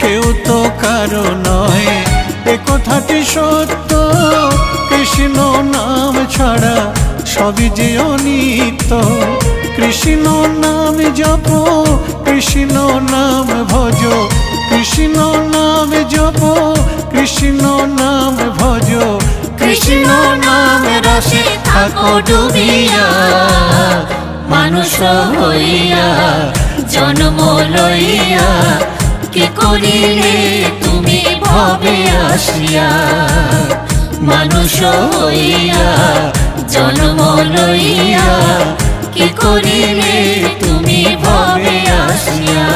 কেউ তো কারো নয়, এ কথাটি সত্য। কৃষ্ণ নাম ছাড়া সবই যে অনিত্য। কৃষ্ণ নাম জপ, কৃষ্ণ নাম ভজ, কৃষ্ণ নাম জপ, কৃষ্ণ নাম ভজ। কৃষ্ণ নাম রসে থাকো ডুবিয়া, মানুষ হইয়া জন্ম লইয়া কি করিলে তুমি ভবে আসিয়া। মানুষ হইয়া জন্ম লইয়া কি করিলে তুমি ভবে আসিয়া।